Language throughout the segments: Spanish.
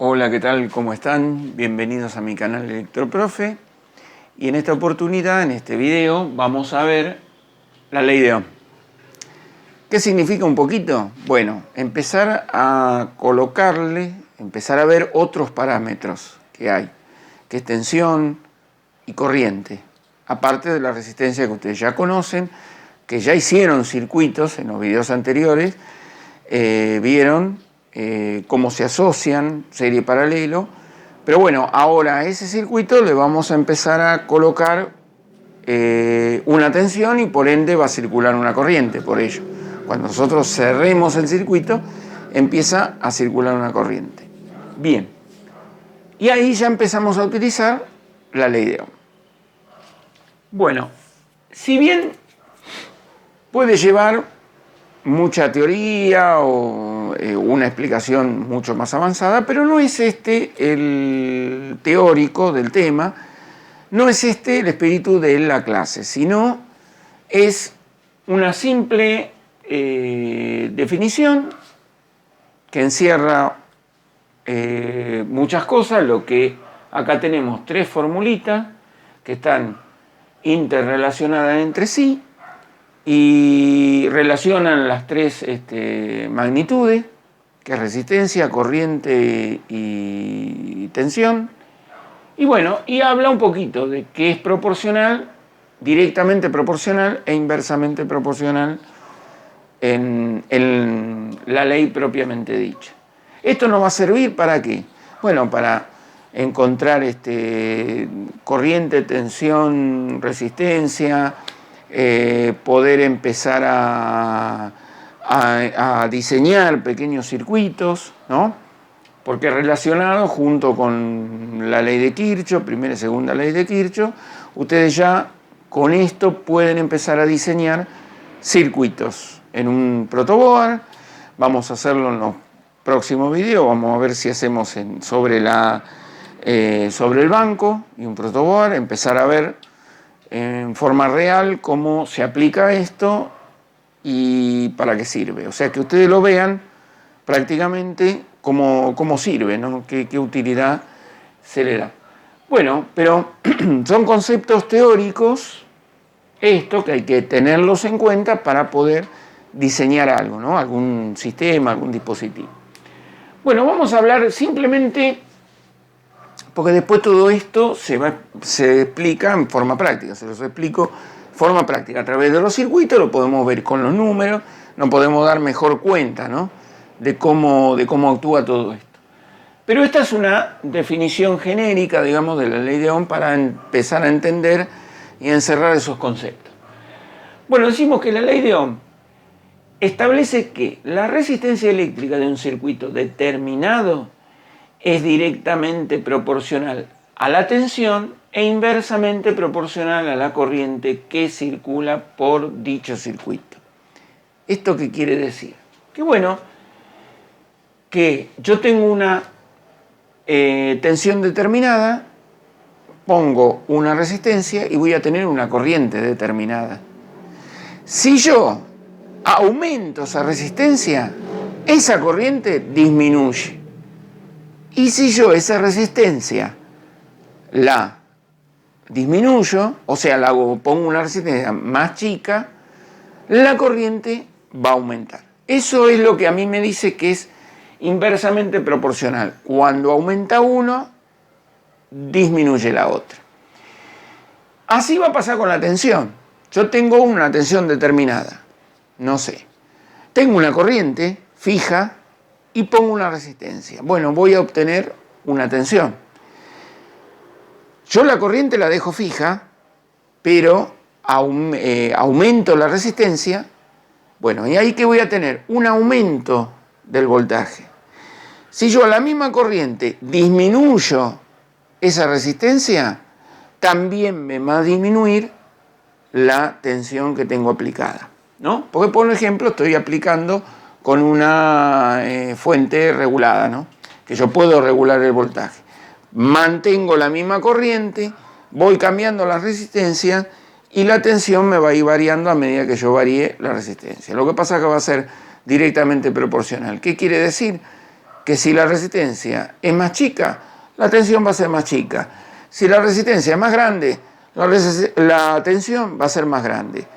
Hola, ¿qué tal? ¿Cómo están? Bienvenidos a mi canal Electroprofe. Y en esta oportunidad, en este video, vamos a ver la ley de Ohm. ¿Qué significa un poquito? Bueno, empezar a colocarle, empezar a ver otros parámetros que hay, que es tensión y corriente, aparte de la resistencia que ustedes ya conocen, que ya hicieron circuitos en los videos anteriores, vieron cómo se asocian, serie paralelo, pero bueno, ahora a ese circuito le vamos a empezar a colocar una tensión y por ende va a circular una corriente por ello. Cuando nosotros cerremos el circuito, empieza a circular una corriente. Bien, y ahí ya empezamos a utilizar la ley de Ohm. Bueno, si bien puede llevar mucha teoría o una explicación mucho más avanzada, pero no es este el teórico del tema, no es este el espíritu de la clase, sino es una simple definición que encierra muchas cosas. Lo que acá tenemos tres formulitas que están interrelacionadas entre sí y relacionan las tres magnitudes, que es resistencia, corriente y tensión. Y bueno, y habla un poquito de que es proporcional, directamente proporcional e inversamente proporcional en la ley propiamente dicha. ¿Esto nos va a servir para qué? Bueno, para encontrar corriente, tensión, resistencia, poder empezar a diseñar pequeños circuitos, ¿no? Porque relacionado junto con la ley de Kirchhoff, primera y segunda ley de Kirchhoff, ustedes ya con esto pueden empezar a diseñar circuitos en un protoboard. Vamos a hacerlo en los próximos videos, vamos a ver si hacemos sobre el banco y un protoboard, empezar a ver en forma real cómo se aplica esto y para qué sirve. O sea, que ustedes lo vean prácticamente cómo sirve, ¿no? ¿Qué utilidad se le da? Bueno, pero son conceptos teóricos, esto que hay que tenerlos en cuenta para poder diseñar algo, ¿no? Algún sistema, algún dispositivo. Bueno, vamos a hablar simplemente, porque después todo esto se explica en forma práctica, se los explico en forma práctica. A través de los circuitos lo podemos ver con los números, nos podemos dar mejor cuenta, ¿no? de cómo actúa todo esto. Pero esta es una definición genérica, digamos, de la ley de Ohm para empezar a entender y encerrar esos conceptos. Bueno, decimos que la ley de Ohm establece que la resistencia eléctrica de un circuito determinado es directamente proporcional a la tensión e inversamente proporcional a la corriente que circula por dicho circuito. ¿Esto qué quiere decir? Que bueno, que yo tengo una tensión determinada, pongo una resistencia y voy a tener una corriente determinada. Si yo aumento esa resistencia, esa corriente disminuye. Y si yo esa resistencia la disminuyo, o sea, pongo una resistencia más chica, la corriente va a aumentar. Eso es lo que a mí me dice que es inversamente proporcional. Cuando aumenta uno, disminuye la otra. Así va a pasar con la tensión. Yo tengo una tensión determinada, no sé. Tengo una corriente fija y pongo una resistencia. Bueno, voy a obtener una tensión. Yo la corriente la dejo fija, pero aumento la resistencia. Bueno, y ahí que voy a tener un aumento del voltaje. Si yo a la misma corriente disminuyo esa resistencia, también me va a disminuir la tensión que tengo aplicada, ¿no? Porque, por ejemplo, estoy aplicando con una fuente regulada, ¿no? Que yo puedo regular el voltaje. Mantengo la misma corriente, voy cambiando la resistencia y la tensión me va a ir variando a medida que yo varíe la resistencia. Lo que pasa es que va a ser directamente proporcional. ¿Qué quiere decir? que si la resistencia es más chica, la tensión va a ser más chica. Si la resistencia es más grande, la tensión va a ser más grande.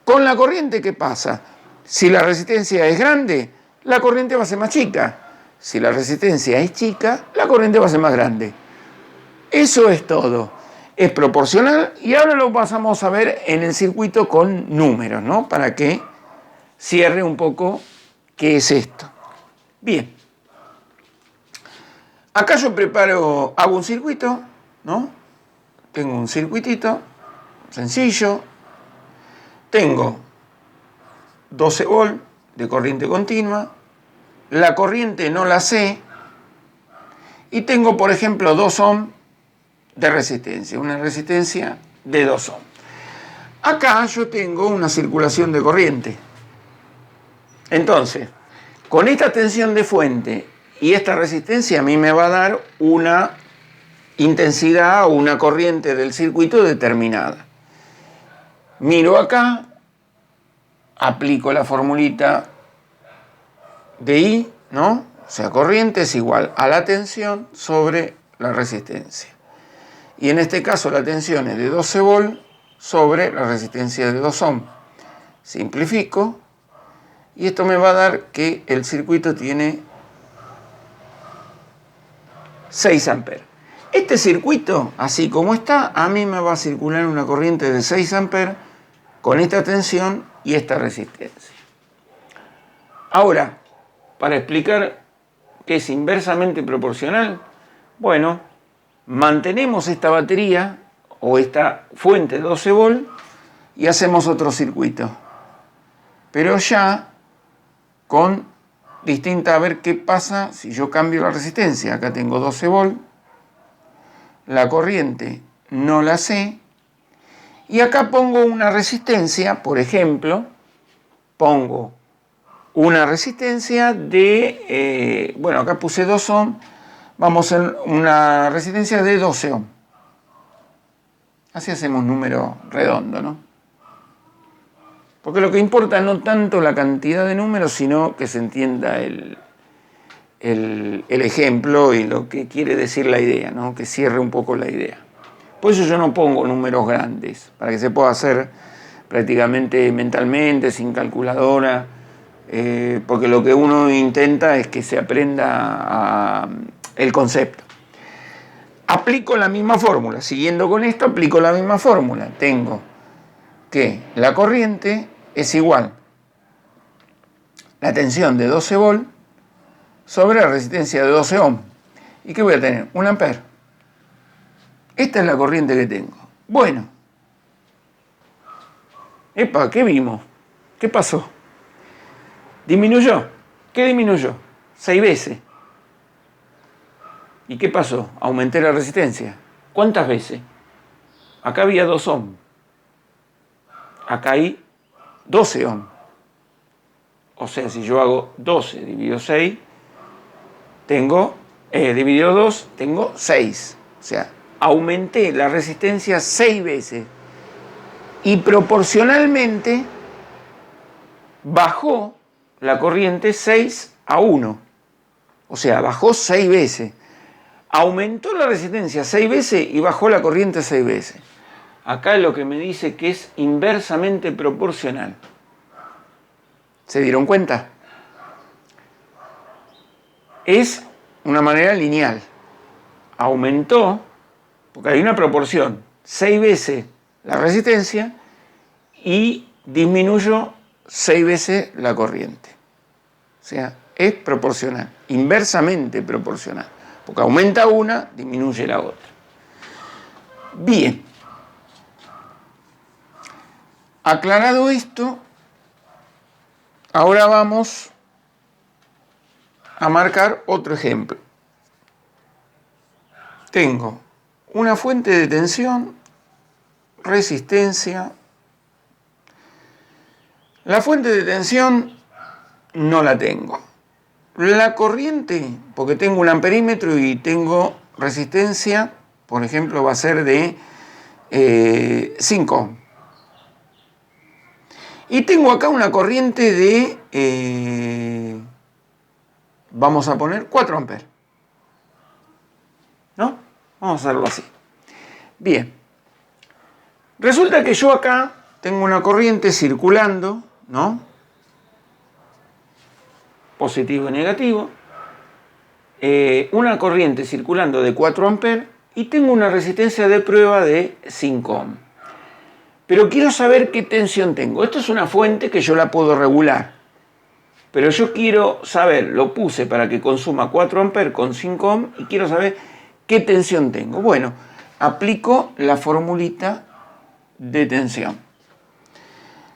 Con la corriente, ¿qué pasa? Si la resistencia es grande, la corriente va a ser más chica. Si la resistencia es chica, la corriente va a ser más grande. Eso es todo. Es proporcional y ahora lo pasamos a ver en el circuito con números, ¿no? Para que cierre un poco qué es esto. Bien. Acá yo hago un circuito, ¿no? Tengo un circuitito sencillo. Tengo 12 volt de corriente continua. La corriente no la sé. Y tengo, por ejemplo, 2 ohms de resistencia. Una resistencia de 2 ohms. Acá yo tengo una circulación de corriente. Entonces, con esta tensión de fuente y esta resistencia a mí me va a dar una intensidad o una corriente del circuito determinada. Miro acá, aplico la formulita de I, ¿no? O sea, corriente es igual a la tensión sobre la resistencia. Y en este caso la tensión es de 12 volt sobre la resistencia de 2 ohms. Simplifico y esto me va a dar que el circuito tiene 6 amperes. Este circuito, así como está, a mí me va a circular una corriente de 6 amperes con esta tensión y esta resistencia. Ahora, para explicar qué es inversamente proporcional, bueno, mantenemos esta batería o esta fuente de 12 volt y hacemos otro circuito. Pero ya con distinta, a ver qué pasa si yo cambio la resistencia. Acá tengo 12 volt, la corriente no la sé, y acá pongo una resistencia, por ejemplo, pongo una resistencia de, bueno, acá puse 2 ohms, vamos a una resistencia de 12 ohms. Así hacemos número redondo, ¿no? Porque lo que importa no tanto la cantidad de números, sino que se entienda el ejemplo y lo que quiere decir la idea, ¿no? Que cierre un poco la idea. Por eso yo no pongo números grandes, para que se pueda hacer prácticamente mentalmente, sin calculadora, porque lo que uno intenta es que se aprenda el concepto. Aplico la misma fórmula, siguiendo con esto aplico la misma fórmula. Tengo que la corriente es igual la tensión de 12 volt sobre la resistencia de 12 ohms. ¿Y qué voy a tener? 1 ampere. Esta es la corriente que tengo. Bueno. Epa, ¿qué vimos? ¿Qué pasó? ¿Disminuyó? ¿Qué disminuyó? 6 veces. ¿Y qué pasó? Aumenté la resistencia. ¿Cuántas veces? Acá había 2 ohms. Acá hay 12 ohms. O sea, si yo hago 12 dividido 6, dividido 2, tengo 6. O sea, aumenté la resistencia 6 veces. Y proporcionalmente bajó la corriente 6 a 1. O sea, bajó 6 veces. Aumentó la resistencia 6 veces y bajó la corriente 6 veces. Acá es lo que me dice que es inversamente proporcional. ¿Se dieron cuenta? Es una manera lineal. Aumentó, porque hay una proporción, 6 veces la resistencia y disminuyó 6 veces la corriente. O sea, es proporcional, inversamente proporcional. Porque aumenta una, disminuye la otra. Bien. Aclarado esto, ahora vamos a marcar otro ejemplo. Tengo una fuente de tensión, resistencia. La fuente de tensión no la tengo. La corriente, porque tengo un amperímetro y tengo resistencia, por ejemplo, va a ser de 5 ohms. Y tengo acá una corriente de vamos a poner 4 amperes. ¿No? Vamos a hacerlo así. Bien. Resulta que yo acá tengo una corriente circulando, ¿no? Positivo y negativo. Una corriente circulando de 4 amperes y tengo una resistencia de prueba de 5 ohm. Pero quiero saber qué tensión tengo. Esto es una fuente que yo la puedo regular. Pero yo quiero saber, lo puse para que consuma 4 amperes con 5 ohm y quiero saber qué tensión tengo. Bueno, aplico la formulita de tensión.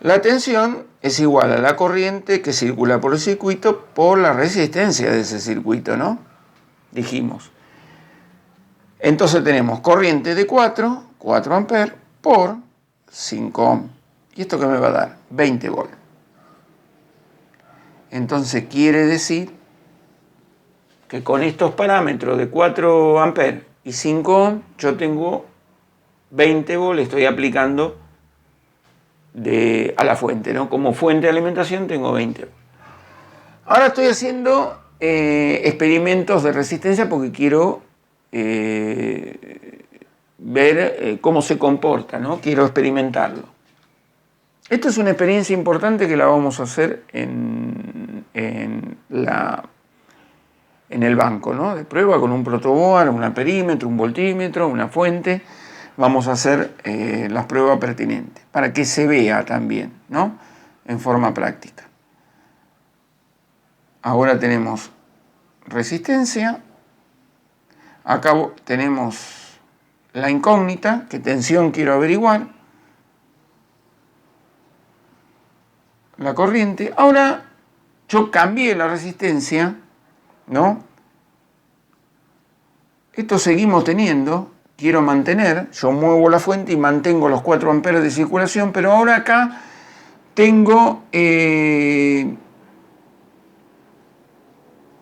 La tensión es igual a la corriente que circula por el circuito por la resistencia de ese circuito, ¿no? Dijimos. Entonces tenemos corriente de 4 amperes por 5 ohm. ¿Y esto qué me va a dar? 20 volts. Entonces quiere decir que con estos parámetros de 4 amperes y 5 ohm yo tengo 20 volts, estoy aplicando a la fuente, ¿no? Como fuente de alimentación tengo 20 volts. Ahora estoy haciendo experimentos de resistencia porque quiero ver cómo se comporta, ¿no? Quiero experimentarlo. Esto es una experiencia importante que la vamos a hacer en el banco, ¿no? De prueba con un protoboard, un amperímetro, un voltímetro, una fuente. Vamos a hacer las pruebas pertinentes para que se vea también, ¿no? En forma práctica. Ahora tenemos resistencia. Acá tenemos la incógnita, qué tensión quiero averiguar. La corriente. Ahora yo cambié la resistencia, ¿no? Esto seguimos teniendo, quiero mantener, yo muevo la fuente y mantengo los 4 amperes de circulación, pero ahora acá tengo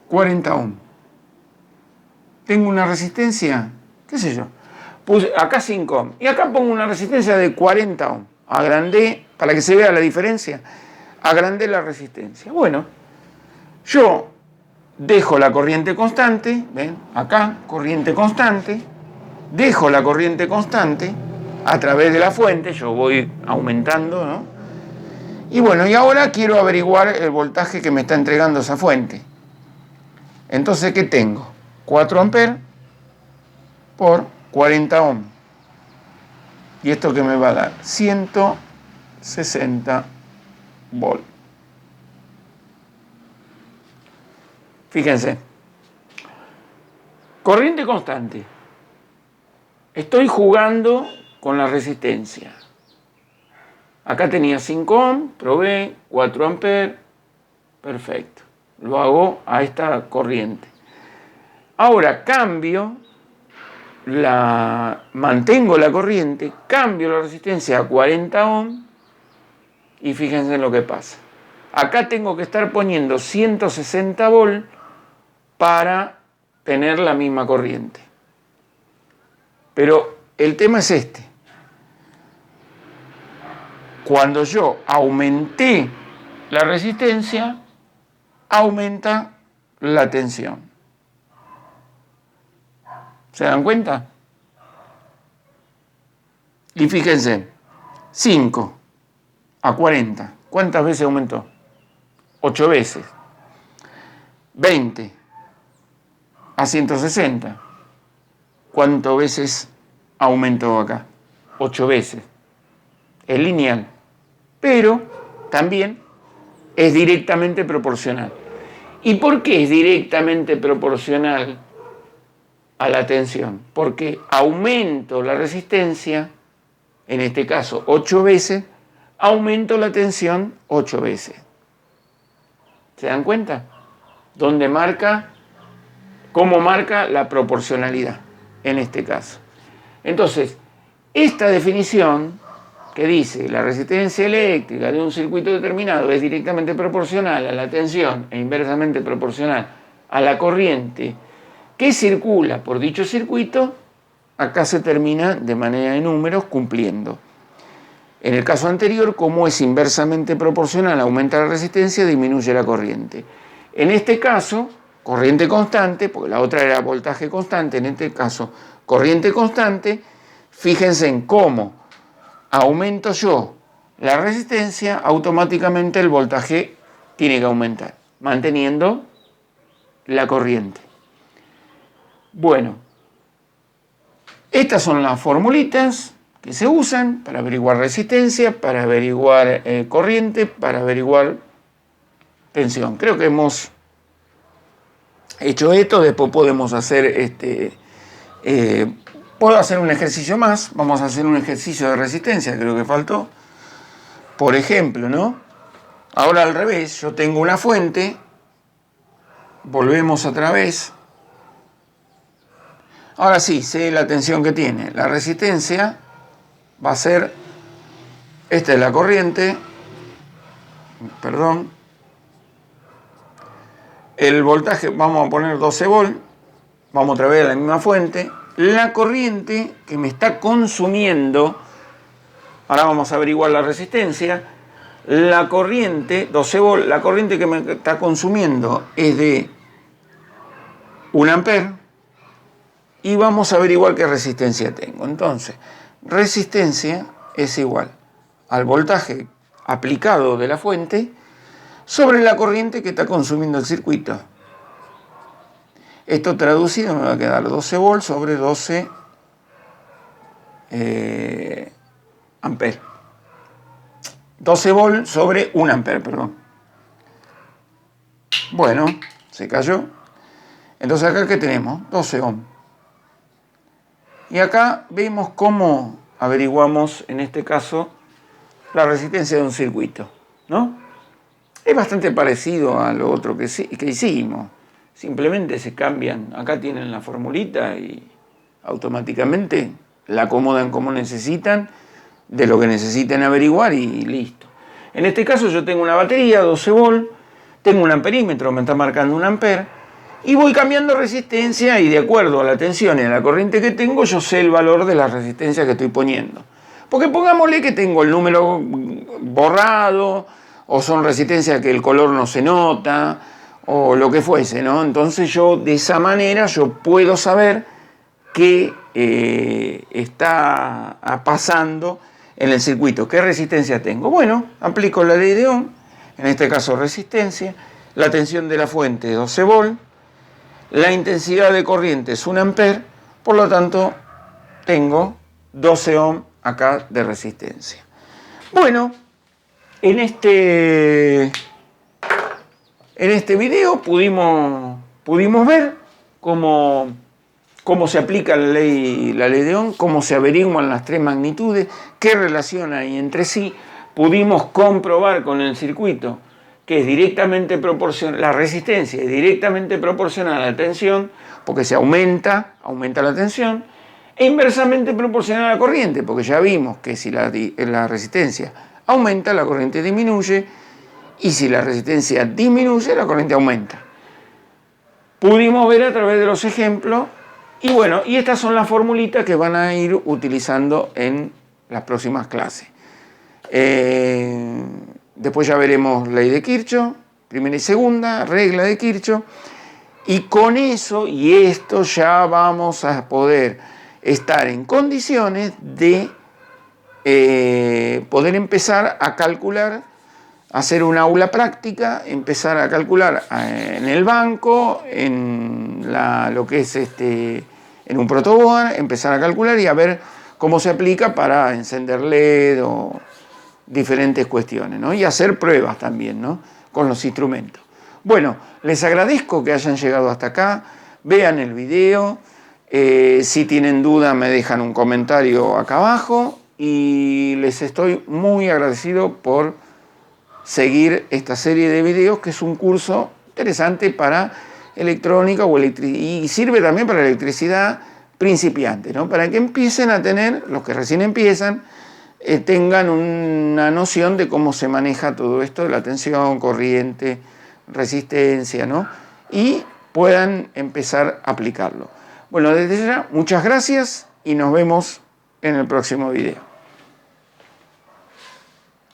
40 ohm. Tengo una resistencia, qué sé yo, puse acá 5 ohm y acá pongo una resistencia de 40 ohm. Agrandé, para que se vea la diferencia, agrandé la resistencia. Bueno, yo dejo la corriente constante, ¿ven? Acá, corriente constante, dejo la corriente constante a través de la fuente, yo voy aumentando, ¿no? Y bueno, y ahora quiero averiguar el voltaje que me está entregando esa fuente. Entonces, ¿qué tengo? 4 amperes por 40 ohm. ¿Y esto qué me va a dar? 160 volts. Fíjense. Corriente constante. Estoy jugando con la resistencia. Acá tenía 5 ohm, probé 4 amperes. Perfecto. Lo hago a esta corriente. Ahora mantengo la corriente, cambio la resistencia a 40 ohm y fíjense en lo que pasa. Acá tengo que estar poniendo 160 volts para tener la misma corriente. Pero el tema es este. Cuando yo aumenté la resistencia, aumenta la tensión. ¿Se dan cuenta? Y fíjense, 5 a 40, ¿cuántas veces aumentó? 8 veces. 20 a 160, ¿cuántas veces aumentó acá? 8 veces. Es lineal, pero también es directamente proporcional. ¿Y por qué es directamente proporcional a la tensión? Porque aumento la resistencia, en este caso 8 veces, aumento la tensión 8 veces. ¿Se dan cuenta? Cómo marca la proporcionalidad en este caso. Entonces, esta definición que dice la resistencia eléctrica de un circuito determinado es directamente proporcional a la tensión e inversamente proporcional a la corriente que circula por dicho circuito, acá se termina de manera de números cumpliendo. En el caso anterior, como es inversamente proporcional, aumenta la resistencia, disminuye la corriente. En este caso, corriente constante, porque la otra era voltaje constante, en este caso corriente constante, fíjense en cómo aumento yo la resistencia, automáticamente el voltaje tiene que aumentar, manteniendo la corriente. Bueno, estas son las formulitas que se usan para averiguar resistencia, para averiguar corriente, para averiguar tensión. Creo que hemos hecho esto, después podemos hacer puedo hacer un ejercicio más, vamos a hacer un ejercicio de resistencia, creo que faltó. Por ejemplo, ¿no? Ahora al revés, yo tengo una fuente, volvemos otra vez. Ahora sí, sé la tensión que tiene. La resistencia va a ser, esta es la corriente, perdón. El voltaje, vamos a poner 12 volt, vamos otra vez a la misma fuente. La corriente que me está consumiendo, ahora vamos a averiguar la resistencia. La corriente, 12 volt, la corriente que me está consumiendo es de 1 ampere. Y vamos a averiguar qué resistencia tengo. Entonces, resistencia es igual al voltaje aplicado de la fuente sobre la corriente que está consumiendo el circuito. Esto traducido me va a quedar 12 volts sobre 12 amperes. 12 volts sobre 1 ampere, perdón. Bueno, se cayó. Entonces acá ¿qué tenemos? 12 ohms. Y acá vemos cómo averiguamos, en este caso, la resistencia de un circuito, ¿no? Es bastante parecido a lo otro que hicimos. Simplemente se cambian. Acá tienen la formulita y automáticamente la acomodan como necesitan, de lo que necesiten averiguar y listo. En este caso yo tengo una batería, 12 volt, tengo un amperímetro, me está marcando 1 ampere, y voy cambiando resistencia y de acuerdo a la tensión y a la corriente que tengo, yo sé el valor de la resistencia que estoy poniendo. Porque pongámosle que tengo el número borrado, o son resistencias que el color no se nota, o lo que fuese, ¿no? Entonces yo de esa manera yo puedo saber qué está pasando en el circuito, qué resistencia tengo. Bueno, aplico la ley de Ohm, en este caso resistencia, la tensión de la fuente es 12 volt, la intensidad de corriente es 1 ampere, por lo tanto tengo 12 ohm acá de resistencia. Bueno, en este video pudimos ver cómo se aplica la ley de Ohm, cómo se averiguan las 3 magnitudes, qué relación hay entre sí. Pudimos comprobar con el circuito que es directamente proporcional, la resistencia es directamente proporcional a la tensión, porque se aumenta la tensión, e inversamente proporcional a la corriente, porque ya vimos que si la resistencia aumenta, la corriente disminuye, y si la resistencia disminuye, la corriente aumenta. Pudimos ver a través de los ejemplos, y bueno, y estas son las formulitas que van a ir utilizando en las próximas clases. Después ya veremos ley de Kirchhoff, primera y segunda, regla de Kirchhoff, y con eso y esto ya vamos a poder estar en condiciones de poder empezar a calcular, hacer una aula práctica, empezar a calcular en el banco, en lo que es en un protoboard, empezar a calcular y a ver cómo se aplica para encender LED o diferentes cuestiones, ¿no? Y hacer pruebas también, ¿no? Con los instrumentos. Bueno, les agradezco que hayan llegado hasta acá, vean el video, si tienen duda me dejan un comentario acá abajo y les estoy muy agradecido por seguir esta serie de videos, que es un curso interesante para electrónica y sirve también para electricidad principiante, ¿no? Para que empiecen a tener, los que recién empiezan, tengan una noción de cómo se maneja todo esto de la tensión, corriente, resistencia, ¿no? Y puedan empezar a aplicarlo. Bueno, desde ya, muchas gracias y nos vemos en el próximo video.